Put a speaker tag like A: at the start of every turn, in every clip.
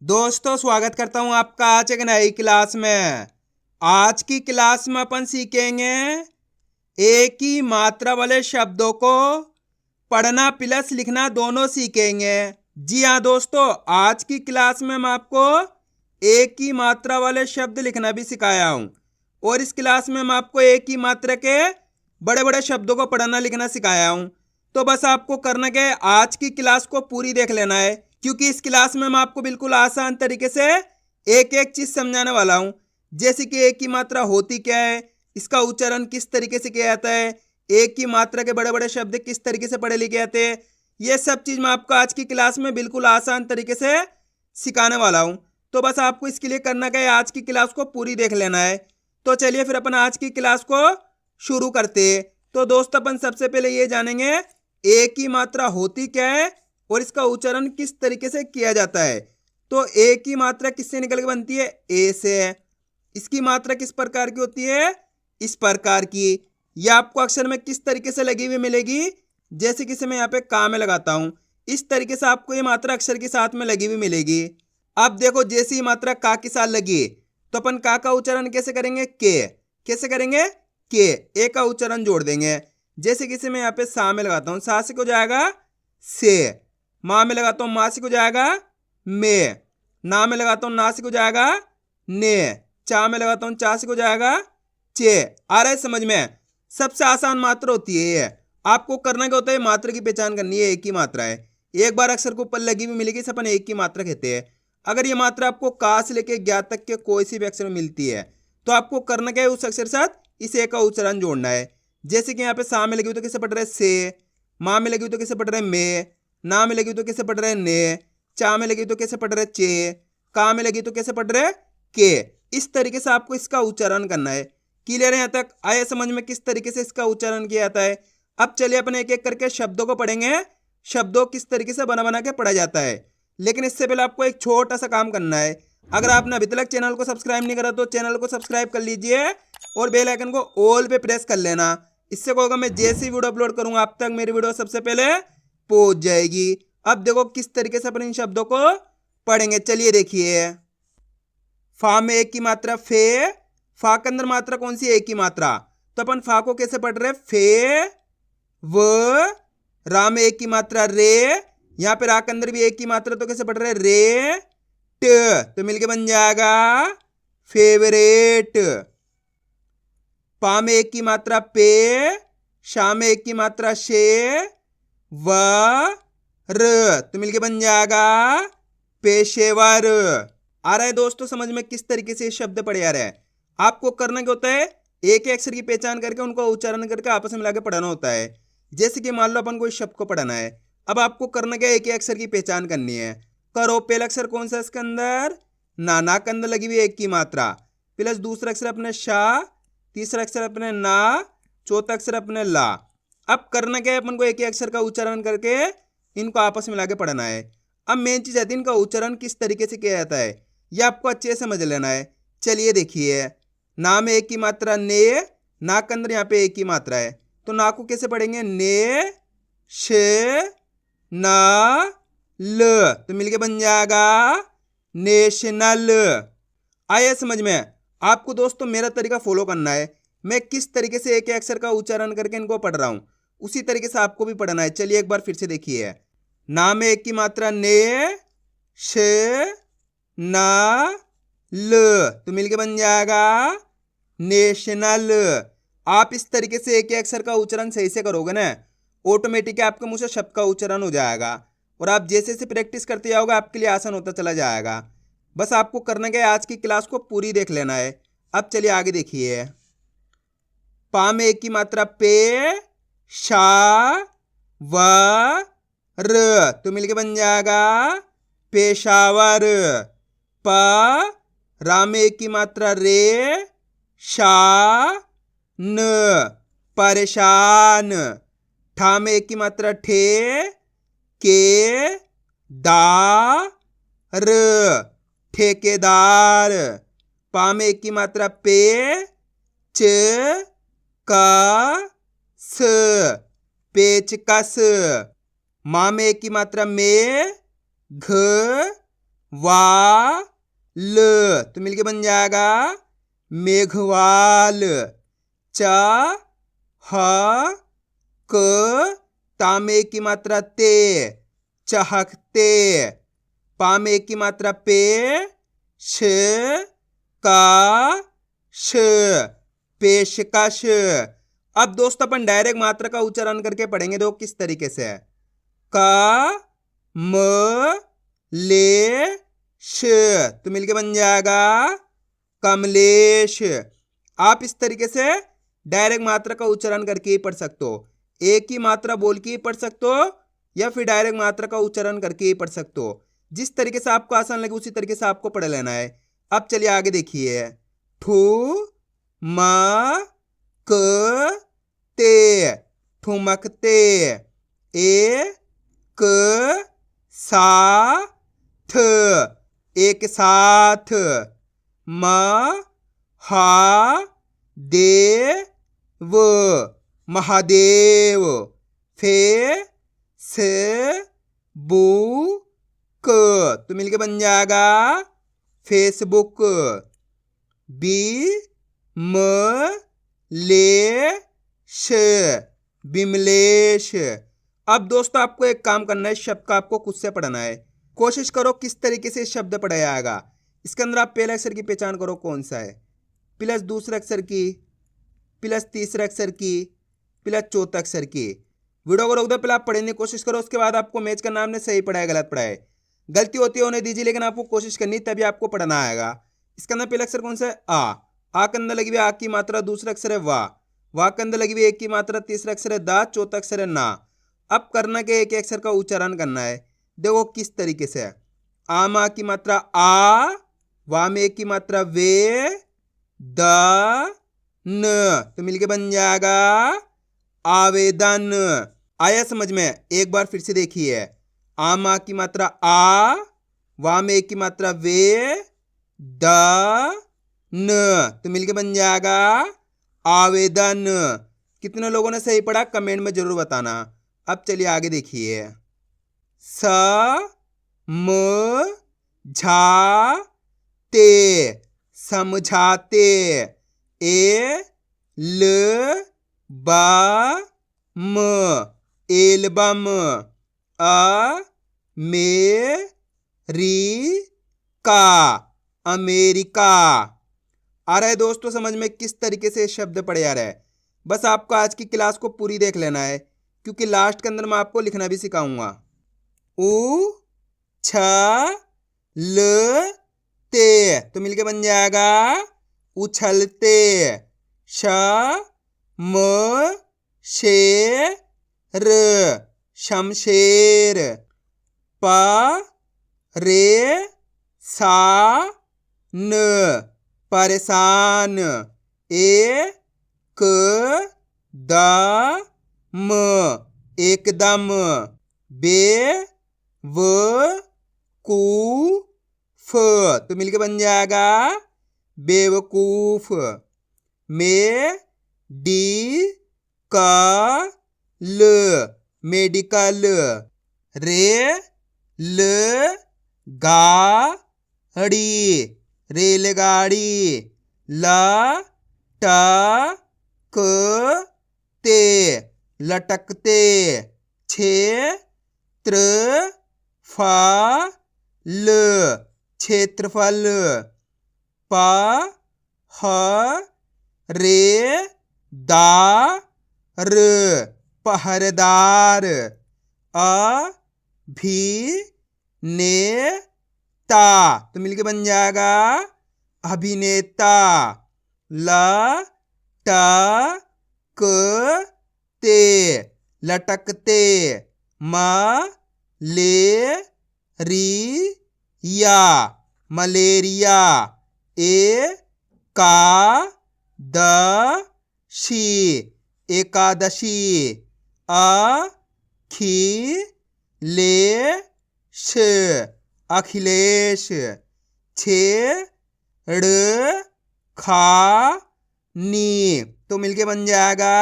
A: दोस्तों स्वागत करता हूं आपका आज एक नई क्लास में। आज की क्लास में अपन सीखेंगे एक ही मात्रा वाले शब्दों को पढ़ना प्लस लिखना दोनों सीखेंगे। जी हाँ दोस्तों, आज की क्लास में मैं आपको एक ही मात्रा वाले शब्द लिखना भी सिखाया हूं और इस क्लास में मैं आपको एक ही मात्रा के बड़े बड़े शब्दों को पढ़ना लिखना सिखाया हूं। तो बस आपको करना क्या है, आज की क्लास को पूरी देख लेना है, क्योंकि इस क्लास में मैं आपको बिल्कुल आसान तरीके से एक एक चीज समझाने वाला हूं। जैसे कि एक ही मात्रा होती क्या है, इसका उच्चारण किस तरीके से किया जाता है, एक ही मात्रा के बड़े बड़े शब्द किस तरीके से पढ़े लिखे जाते हैं, ये सब चीज मैं आपको आज की क्लास में बिल्कुल आसान तरीके से सिखाने वाला हूं। तो बस आपको इसके लिए करना क्या है, आज की क्लास को पूरी देख लेना है। तो चलिए फिर अपन आज की क्लास को शुरू करते हैं। तो दोस्त अपन सबसे पहले ये जानेंगे एक ही मात्रा होती क्या है और इसका उच्चारण किस तरीके से किया जाता है। तो एक ही मात्रा किससे निकल के बनती है, ए से। इसकी मात्रा किस प्रकार की होती है, इस प्रकार की। यह आपको अक्षर में किस तरीके से लगी हुई मिलेगी, जैसे कि मैं यहाँ पे का में लगाता हूं, इस तरीके से आपको ये मात्रा अक्षर के साथ में लगी हुई मिलेगी। अब देखो, जैसे ही मात्रा का के साथ लगी तो अपन का उच्चारण कैसे करेंगे, के। कैसे करेंगे, के। ए का उच्चारण जोड़ देंगे। जैसे कि मैं यहाँ पे सा में लगाता हूँ, सा से हो जाएगा से। माँ में लगाता हूँ, माँ से हो जाएगा में। ना में लगाता हूँ, ना से हो जाएगा ने। चा में लगाता हूँ, चा से हो जाएगा चे। आ रहा है समझ में? सबसे आसान मात्रा होती है ये। आपको करना क्या होता है, मात्रा की पहचान करनी है, एक ही मात्रा है। एक बार अक्षर को ऊपर लगी हुई मिलेगी, इसे अपन एक ही मात्रा कहते हैं। अगर ये मात्रा आपको का से लेके ज्ञा तक के कोई सी भी अक्षर में मिलती है तो आपको करना क्या है, उस अक्षर के साथ इस ए का उच्चारण जोड़ना है। जैसे कि यहाँ पे सा में लगी हुई तो कैसे पढ़ रहे से, माँ में लगी हुई तो कैसे पढ़ रहे में, ना में लगी तो कैसे पढ़ रहे ने, चा में लगी तो कैसे पढ़ रहे चे, का में लगी तो कैसे पढ़ रहे के। इस तरीके से आपको इसका उच्चारण करना है। क्लियर है? यहाँ तक आया समझ में किस तरीके से इसका उच्चारण किया जाता है? अब चलिए अपन एक एक करके शब्दों को पढ़ेंगे, शब्दों किस तरीके से बना बना के पढ़ा जाता है। लेकिन इससे पहले आपको एक छोटा सा काम करना है। अगर आपने अभी तक चैनल को सब्सक्राइब नहीं करा तो चैनल को सब्सक्राइब कर लीजिए और बेल आइकन को ऑल पे प्रेस कर लेना। इससे क्या होगा, मैं जैसी वीडियो अपलोड करूंगा आप तक मेरी वीडियो सबसे पहले पहुंच जाएगी। अब देखो किस तरीके से अपन इन शब्दों को पढ़ेंगे, चलिए देखिए। फा में एक की मात्रा फे। फा के अंदर मात्रा कौन सी, एक की मात्रा, तो अपन फा को कैसे पढ़ रहे, फे व। रा में एक की मात्रा रे। यहां पे रा के अंदर भी एक की मात्रा, तो कैसे पढ़ रहे, रे ट, तो मिलके बन जाएगा फेवरेट। पा में एक की मात्रा पे। शा में एक की मात्रा शे व र, तो मिलके बन जाएगा पेशेवर। आ रहा है दोस्तों समझ में किस तरीके से शब्द पढ़े आ रहे हैं? आपको करना क्या होता है, एक एक अक्षर की पहचान करके उनको उच्चारण करके आपस में मिलाकर पढ़ाना होता है। जैसे कि मान लो अपन कोई शब्द को पढ़ाना है, अब आपको करना क्या, एक एक अक्षर की पहचान करनी है। करो, पहला अक्षर कौन सा इसके अंदर, ना। ना के अंदर लगी हुई एक की मात्रा, प्लस दूसरा अक्षर अपने शा, तीसरा अक्षर अपने ना, चौथा अक्षर अपने ला। अब करना क्या है, अपन को एक एक अक्षर का उच्चारण करके इनको आपस में मिला के पढ़ना है। अब मेन चीज आती है इनका उच्चारण किस तरीके से किया जाता है, ये आपको अच्छे से समझ लेना है। चलिए देखिए, ना में एक की मात्रा ने। ना के अंदर यहाँ पे एक ही मात्रा है, तो ना को कैसे पढ़ेंगे, ने शे ना ल, तो मिलके बन जाएगा नेशनल। आया समझ में? आपको दोस्तों मेरा तरीका फॉलो करना है। मैं किस तरीके से एक अक्षर का उच्चारण करके इनको पढ़ रहा हूं, उसी तरीके से आपको भी पढ़ना है। चलिए एक बार फिर से देखिए। ना में एक की मात्रा ने, शे ना ल, तो मिलके बन जाएगा नेशनल। आप इस तरीके से एक अक्षर का उच्चारण सही से करोगे ना, ऑटोमेटिक आपके मुंह से शब्द का उच्चारण हो जाएगा और आप जैसे जैसे प्रैक्टिस करते जाओगे आपके लिए आसान होता चला जाएगा। बस आपको करना क्या है, आज की क्लास को पूरी देख लेना है। अब चलिए आगे देखिए। पा में एक की मात्रा पे। शा व र, तो मिलके बन जाएगा पेशावर। प, रा में एक की मात्रा रे। शा न, परेशान। ठा में एक की मात्रा ठे। के दा र, ठेकेदार। पा में एक की मात्रा पे। च का स, पेचकस। माँ में एक की मात्रा में। घ वाल तो मिलके बन जाएगा मेघवाल। च ह क तामे की मात्रा ते चहकते। पामे की मात्रा पे श का श पेशकश। अब दोस्तों अपन डायरेक्ट मात्रा का उच्चारण करके पढ़ेंगे। देखो किस तरीके से है। का म ले श तो मिलके बन जाएगा कमलेश। आप इस तरीके से डायरेक्ट मात्रा का उच्चारण करके ही पढ़ सकते हो। एक ही मात्रा बोल के ही पढ़ सकते हो या फिर डायरेक्ट मात्रा का उच्चारण करके ही पढ़ सकते हो। जिस तरीके से आपको आसान लगे उसी तरीके से आपको पढ़ लेना है। अब चलिए आगे देखिए। ठू म क ते ठुमकते। ए क सा थ एक साथ। म हा दे व महादेव। फे से बू क तो मिलके बन जाएगा फेसबुक। बी म ले श बिमलेश। अब दोस्तों आपको एक काम करना है। इस शब्द का आपको खुद से पढ़ना है। कोशिश करो किस तरीके से शब्द पढ़ा जाएगा। इसके अंदर आप पहले अक्षर की पहचान करो कौन सा है, प्लस दूसरे अक्षर की, प्लस तीसरे अक्षर की, प्लस चौथे अक्षर की। वीडियो को रोक दो, पहले आप पढ़ने की कोशिश करो। उसके बाद आपको मैच का नाम ने सही पढ़ा है गलत पढ़ा है, गलती होती है होने दीजिए, लेकिन आपको कोशिश करनी तभी आपको पढ़ना आएगा। इसके अंदर पहला अक्षर कौन सा है? आ के अंदर लगी हुई आ की मात्रा, दूसरा अक्षर है वाह के अंदर लगी हुई एक की मात्रा, तीसरा अक्षर है दा, चौथा अक्षर है ना। अब करना के एक अक्षर का उच्चारण करना है। देखो किस तरीके से है। आ मा की मात्रा आ, वा में की मात्रा वे, द न तो मिलके बन जाएगा आवेदन। आया समझ में? एक बार फिर से देखिए। आ मा की मात्रा आ, वा में की मात्रा वे, द न तो मिलके बन जाएगा आवेदन। कितने लोगों ने सही पढ़ा कमेंट में जरूर बताना। अब चलिए आगे देखिए। स म झा ते समझाते। ए ल ब म एल्बम। अ मे री का अमेरिका। आ रहा है दोस्तों समझ में किस तरीके से शब्द पढ़े आ रहा है? बस आपको आज की क्लास को पूरी देख लेना है, क्योंकि लास्ट के अंदर मैं आपको लिखना भी सिखाऊंगा। उ छ ल ते तो मिलके बन जाएगा उछलते। श म शे र शमशेर। प रे सा न परेशान। ए क द म एकदम। बे व कू फ तो मिलके बन जाएगा बेवकूफ। में डी का ल मेडिकल। रे ल गाड़ी रेलगाड़ी। ल ट क ते लटकते। क्षेत्र फ ल क्षेत्रफल। प ह रे दा र पहरेदार। अ भी ने ता तो मिलके बन जाएगा अभिनेता। ल ट क ते लटकते। म ले री या मलेरिया। ए का द शी एकादशी। अ खी ले श अखिलेश। छे ड़ खा नी तो मिलके बन जाएगा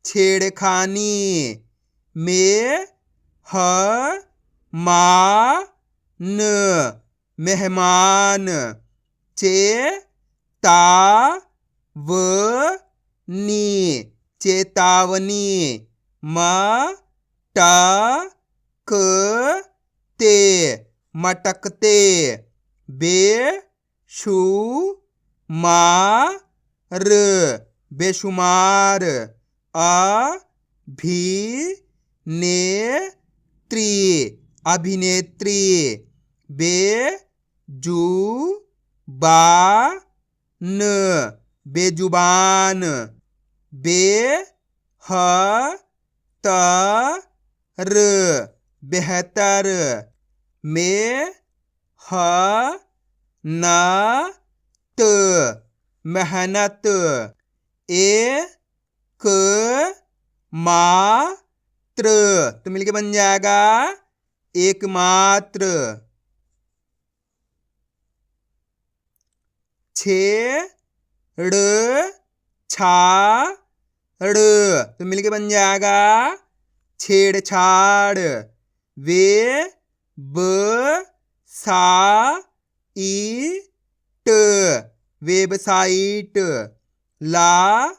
A: छेड़खानी। में ह मा न मेहमान। चेतावनी, चेतावनी। मटकते, मटकते। बेशुमार, बेशुमार। अभिनेत्री, अभिनेत्री। बेजुबान, बेजुबान। बेहतर, बेहतर। मेहनत, मेहनत। एकमात्र, तो मिलके बन जाएगा एकमात्र। छेड़छाड़, तो मिलके बन जाएगा छेड़छाड़। Website, website. लालटेन,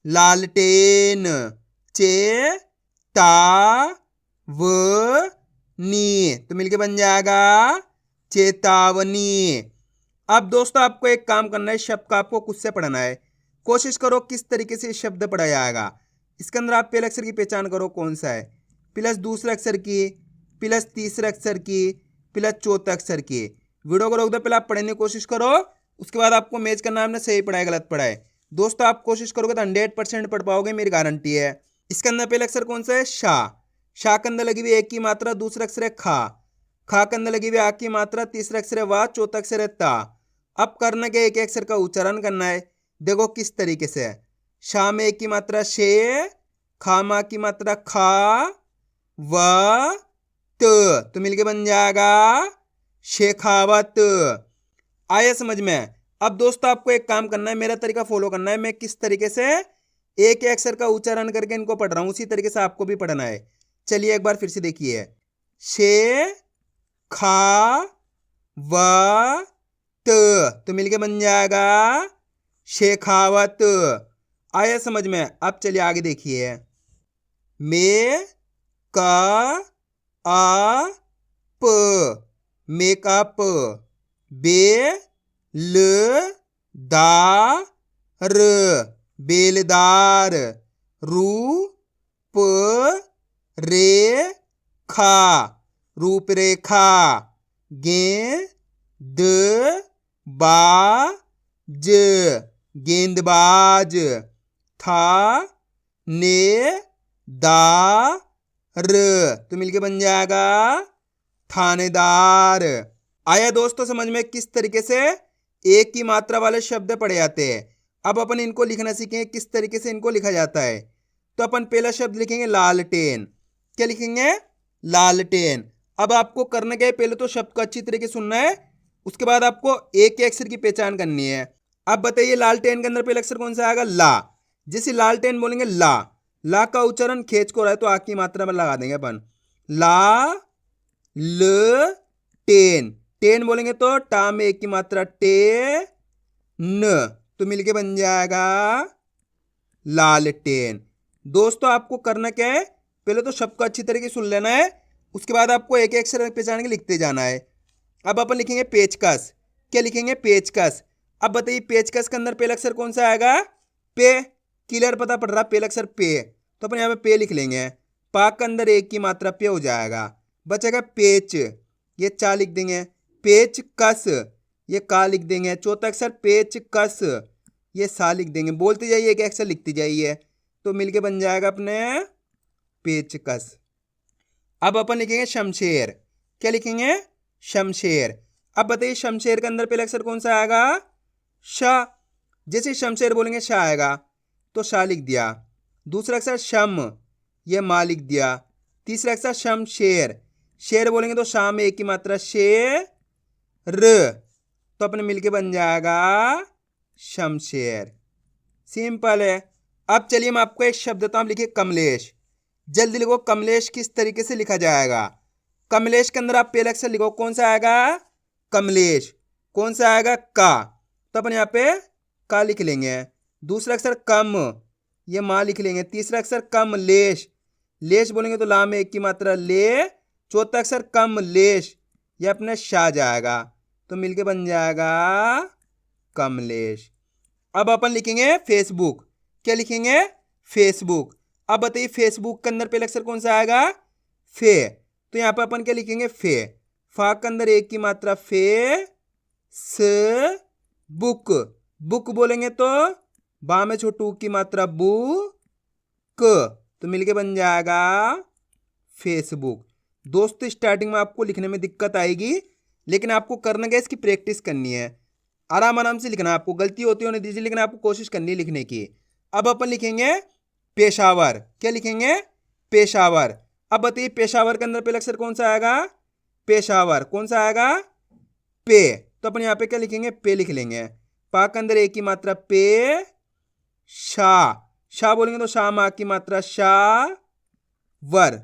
A: लालटेन। चेतावनी, तो मिलके बन जाएगा चेतावनी। अब दोस्तों आपको एक काम करना है, शब्द का आपको खुद से पढ़ना है। कोशिश करो किस तरीके से शब्द पढ़ा जाएगा। इसके अंदर आप पहले अक्षर की पहचान करो कौन सा है, प्लस दूसरे अक्षर की, प्लस तीसरे अक्षर की, प्लस चौथे अक्षर की। वीडियो को रोक दो, पहले आप पढ़ने की कोशिश करो, उसके बाद आपको मैच करना है हमने सही पढ़ा है गलत पढ़ा है। दोस्तों आप कोशिश करोगे तो 100% पढ़ पाओगे, मेरी गारंटी है। इसके अंदर पहले अक्षर कौन सा है, शाह। शाह के अंदर लगी हुई एक की मात्रा, दूसरा अक्षर है खा। खा के अंदर लगी हुई आ की मात्रा, तीसरा अक्षर है वाह, चौथा अक्षर है ता। अब करना क्या, एक अक्षर का उच्चारण करना है। देखो किस तरीके से, शाह में एक की मात्रा शे, खा मा की मात्रा खा, व तो मिलके बन जाएगा शेखावत। आया समझ में। अब दोस्तों आपको एक काम करना है, मेरा तरीका फॉलो करना है। मैं किस तरीके से एक अक्षर का उच्चारण करके इनको पढ़ रहा हूं, उसी तरीके से आपको भी पढ़ना है। चलिए एक बार फिर से देखिए, शे खा व तो मिलके बन जाएगा शेखावत। आया समझ में। अब चलिए आगे देखिए, मे का आ प, मेकअप। बे ल दा र, बेलदार। रू प रे खा, रूपरेखा। गे द बा ज, गेंदबाज। था ने दा र, तो मिलके बन जाएगा थानेदार। आया दोस्तों समझ में किस तरीके से एक की मात्रा वाले शब्द पढ़े जाते हैं। अब अपन इनको लिखना सीखेंगे किस तरीके से इनको लिखा जाता है। तो अपन पहला शब्द लिखेंगे लालटेन। क्या लिखेंगे, लालटेन। अब आपको करना क्या है, पहले तो शब्द को अच्छी तरीके से सुनना है, उसके बाद आपको एक के अक्षर की पहचान करनी है। अब बताइए लालटेन के अंदर पहला अक्षर कौन सा आएगा, ला। जैसे लालटेन बोलेंगे ला, ला का उच्चारण खेच को रहा है तो आ की मात्रा में लगा देंगे अपन, ला ल टेन। टेन बोलेंगे तो टा में एक की मात्रा टे न, तो मिलके बन जाएगा लालटेन। दोस्तों आपको करना क्या है, पहले तो शब्द को अच्छी तरीके से सुन लेना है, उसके बाद आपको एक एक अक्षर पहचान के लिखते जाना है। अब अपन लिखेंगे पेचकस। क्या लिखेंगे, पेचकस। अब बताइए पेचकस के अंदर पहला अक्षर कौन सा आएगा, पे। क्लियर पता पड़ रहा, पहला अक्षर पे, तो अपन यहाँ पे पे लिख लेंगे। पाक के अंदर एक की मात्रा पे हो जाएगा, बचेगा पेच, ये चा लिख देंगे। पेच कस, ये का लिख देंगे। चौथा अक्षर पेच कस, ये सा लिख देंगे। बोलते जाइए एक अक्षर लिखते जाइए, तो मिलके बन जाएगा अपने पेचकस। अब अपन लिखेंगे शमशेर। क्या लिखेंगे, शमशेर। अब बताइए शमशेर के अंदर पहला अक्षर कौन सा आएगा, श। जैसे शमशेर बोलेंगे शाह आएगा, तो शाह लिख दिया। दूसरा अक्षर शम, ये माँ लिख दिया। तीसरा अक्षर शमशेर, शेर बोलेंगे तो शाह में एक की मात्रा शेर, तो अपने मिलके बन जाएगा शमशेर। सिंपल है। अब चलिए मैं आपको एक शब्द देता हूं, लिखिए कमलेश। जल्दी लिखो कमलेश किस तरीके से लिखा जाएगा। कमलेश के अंदर आप पहला अक्षर लिखो, कौन सा आएगा, कमलेश। कौन सा आएगा, का। तो अपन यहाँ पे का लिख लेंगे। दूसरा अक्षर कम, ये माँ लिख लेंगे। तीसरा अक्षर कमलेश, लेश बोलेंगे तो लाम में एक की मात्रा ले। चौथा अक्षर कमलेश, ये अपने शाह जाएगा, तो मिलके बन जाएगा कमलेश। अब अपन लिखेंगे फेसबुक। क्या लिखेंगे, फेसबुक। अब बताइए फेसबुक के अंदर पहला अक्षर कौन सा आएगा, फे। तो यहाँ पर अपन क्या लिखेंगे, फे। फा के अंदर एक की मात्रा फे, स। बुक, बुक बोलेंगे तो बा में छोटू की मात्रा बू, क। तो मिलके बन जाएगा फेसबुक। दोस्तों स्टार्टिंग में आपको लिखने में दिक्कत आएगी, लेकिन आपको करना क्या, इसकी प्रैक्टिस करनी है। आराम आराम से लिखना, आपको गलती होती होने दीजिए, लेकिन आपको कोशिश करनी है लिखने की। अब अपन लिखेंगे पेशावर। क्या लिखेंगे, पेशावर। अब बताइए पेशावर के अंदर पहला अक्षर कौन सा आएगा, पेशावर। कौन सा आएगा, पे। तो अपन यहाँ पे क्या लिखेंगे, पे लिख लेंगे। पा के अंदर एक की मात्रा पे, शाह। शाह बोलेंगे तो शाह माँ की मात्रा शाह, वर।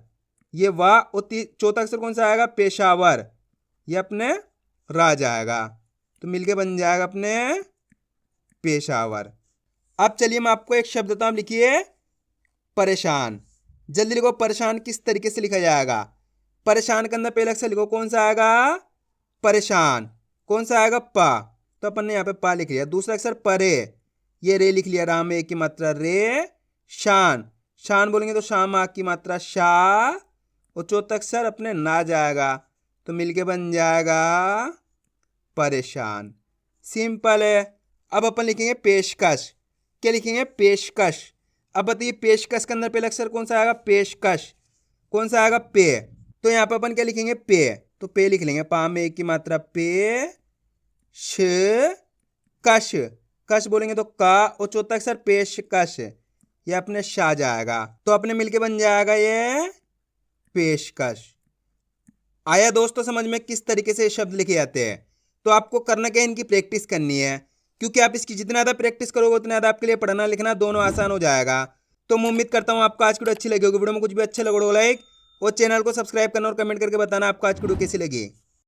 A: ये वाह। और चौथा अक्षर कौन सा आएगा, पेशावर, ये अपने रा जाएगा, तो मिलके बन जाएगा अपने पेशावर। अब चलिए मैं आपको एक शब्द देता हूं, लिखिए परेशान। जल्दी लिखो परेशान किस तरीके से लिखा जाएगा। परेशान के अंदर पहला अक्षर लिखो, कौन सा आएगा, परेशान। कौन सा आएगा, पा। तो अपन ने यहाँ पे पा लिख लिया। दूसरा अक्षर परे, ये रे लिख लिया, राम में एक की मात्रा रे। शान, शान बोलेंगे तो शाम आ की मात्रा शाह। और चौथा अक्षर अपने ना जाएगा, तो मिलके बन जाएगा परेशान। सिंपल है। अब अपन लिखेंगे पेशकश। क्या लिखेंगे, पेशकश। अब बताइए पेशकश के अंदर पहला अक्षर कौन सा आएगा, पेशकश। कौन सा आएगा, पे। तो यहाँ पर अपन क्या लिखेंगे, पे। तो पे लिख लेंगे, पा में एक की मात्रा पे, श। कश, कश बोलेंगे तो का। और चौथा अक्षर पेशकश, ये अपने शाह जाएगा, तो अपने मिलके बन जाएगा ये पेशकश। आया दोस्तों समझ में किस तरीके से शब्द लिखे जाते हैं। तो आपको करना क्या है, इनकी प्रैक्टिस करनी है, क्योंकि आप इसकी जितना ज़्यादा प्रैक्टिस करोगे उतना ज़्यादा आपके लिए पढ़ना लिखना दोनों आसान हो जाएगा। तो मैं उम्मीद करता हूँ आपको आज की वीडियो अच्छी लगी होगी। वीडियो में कुछ भी अच्छा लगा लाइक और चैनल को सब्सक्राइब करना और कमेंट करके बताना आपको आज की वीडियो कैसी लगी।